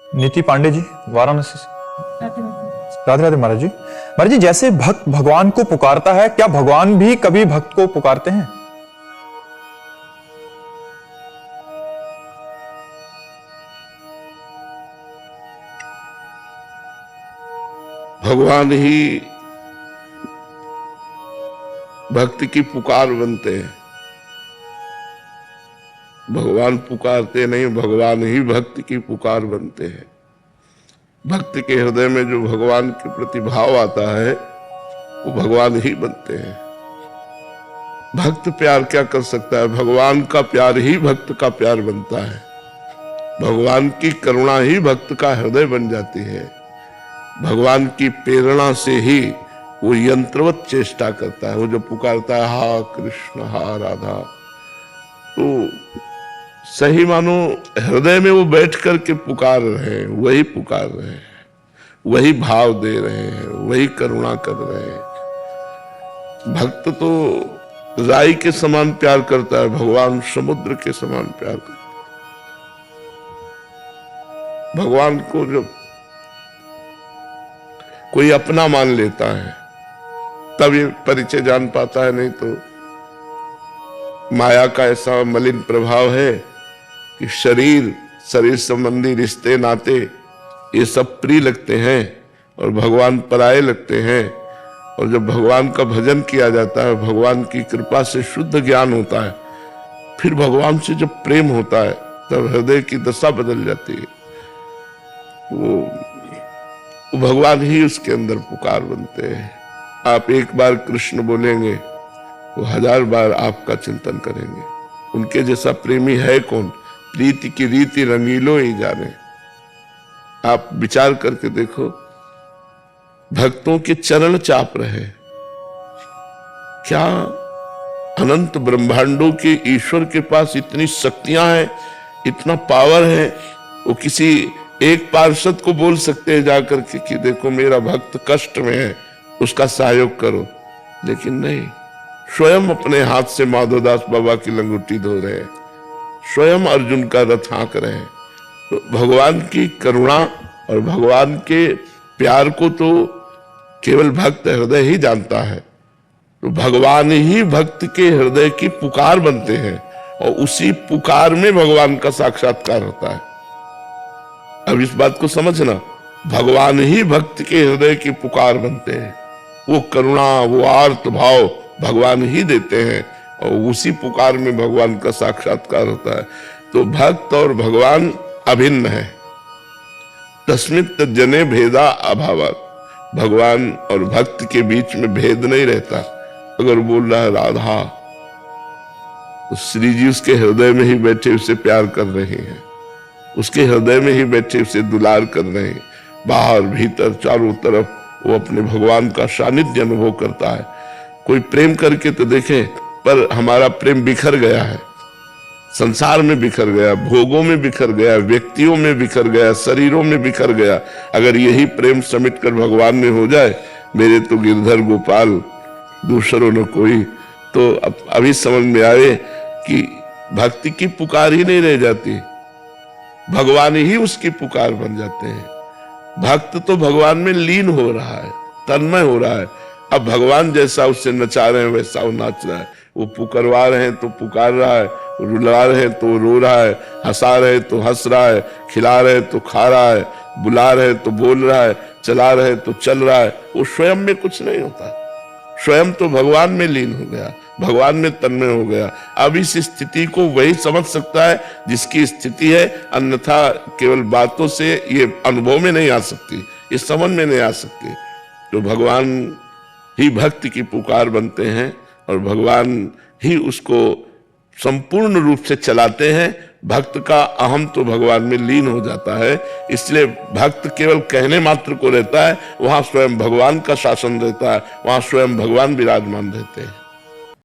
नीति पांडे जी, वाराणसी से। राधे राधे महाराज जी। महाराज जी, जैसे भक्त भगवान को पुकारता है, क्या भगवान भी कभी भक्त को पुकारते हैं? भगवान ही भक्त की पुकार बनते हैं। भगवान पुकारते नहीं, भगवान ही भक्त की पुकार बनते हैं। भक्त के हृदय में जो भगवान के प्रति भाव आता है वो भगवान ही बनते हैं। भक्त प्यार क्या कर सकता है? भगवान का प्यार ही भक्त का प्यार बनता है। भगवान की करुणा ही भक्त का हृदय बन जाती है। भगवान की प्रेरणा से ही वो यंत्रवत चेष्टा करता है। वो जो पुकारता है हा कृष्ण हा राधा, तो सही मानो हृदय में वो बैठ करके पुकार रहे हैं, वही पुकार रहे हैं, वही भाव दे रहे हैं, वही करुणा कर रहे हैं। भक्त तो राई के समान प्यार करता है, भगवान समुद्र के समान प्यार करता है। भगवान को जब कोई अपना मान लेता है तब ये परिचय जान पाता है, नहीं तो माया का ऐसा मलिन प्रभाव है कि शरीर संबंधी रिश्ते नाते ये सब प्रिय लगते हैं और भगवान पराये लगते हैं। और जब भगवान का भजन किया जाता है, भगवान की कृपा से शुद्ध ज्ञान होता है, फिर भगवान से जब प्रेम होता है तब हृदय की दशा बदल जाती है। वो भगवान ही उसके अंदर पुकार बनते हैं। आप एक बार कृष्ण बोलेंगे, वो 1000 बार आपका चिंतन करेंगे। उनके जैसा प्रेमी है कौन? प्रीति की रीति रंगीलो ही जाने। आप विचार करके देखो, भक्तों के चरण चाप रहे। क्या अनंत ब्रह्मांडों के ईश्वर के पास इतनी शक्तियां हैं, इतना पावर है, वो किसी एक पार्षद को बोल सकते हैं जाकर के कि देखो मेरा भक्त कष्ट में है, उसका सहयोग करो। लेकिन नहीं, स्वयं अपने हाथ से माधोदास बाबा की लंगोटी धो रहे हैं, स्वयं अर्जुन का रथ हाँक रहे हैं। तो भगवान की करुणा और भगवान के प्यार को तो केवल भक्त हृदय ही जानता है। तो भगवान ही भक्त के हृदय की पुकार बनते हैं और उसी पुकार में भगवान का साक्षात्कार होता है। अब इस बात को समझना, भगवान ही भक्त के हृदय की पुकार बनते हैं। वो करुणा, वो आर्त भाव भगवान ही देते हैं और उसी पुकार में भगवान का साक्षात्कार होता है। तो भक्त और भगवान अभिन्न है। तस्मित् जने भेदा अभावात्। भगवान और भक्त के बीच में भेद नहीं रहता। अगर बोल रहा है राधा, तो श्री जी उसके हृदय में ही बैठे उसे प्यार कर रहे हैं, उसके हृदय में ही बैठे उसे दुलार कर रहे हैं। बाहर भीतर चारों तरफ वो अपने भगवान का सानिध्य अनुभव करता है। कोई प्रेम करके तो देखे, पर हमारा प्रेम बिखर गया है, संसार में बिखर गया, भोगों में बिखर गया, व्यक्तियों में बिखर गया, शरीरों में बिखर गया। अगर यही प्रेम समेट कर भगवान में हो जाए, मेरे तो गिरधर गोपाल दूसरों न कोई, तो अभी समझ में आए कि भक्ति की पुकार ही नहीं रह जाती, भगवान ही उसकी पुकार बन जाते हैं। भक्त तो भगवान में लीन हो रहा है, तन्मय हो रहा है। अब भगवान जैसा उससे नचा रहे हैं वैसा वो नाच रहा है। वो पुकारवा रहे हैं तो पुकार रहा है, रुला रहे हैं तो रो रहा है, हंसा रहे तो हंस रहा है, खिला रहे तो खा रहा है, बुला रहे तो बोल रहा है, चला रहे तो चल रहा है। वो स्वयं में कुछ नहीं होता, स्वयं तो भगवान में लीन हो गया, भगवान में तन्मय हो गया। अब इस स्थिति को वही समझ सकता है जिसकी स्थिति है, अन्यथा केवल बातों से ये अनुभव में नहीं आ सकती, ये समझ में नहीं आ सकती। तो भगवान ही भक्त की पुकार बनते हैं और भगवान ही उसको संपूर्ण रूप से चलाते हैं। भक्त का अहम तो भगवान में लीन हो जाता है, इसलिए भक्त केवल कहने मात्र को रहता है, वहां स्वयं भगवान का शासन रहता है, वहां स्वयं भगवान विराजमान रहते हैं।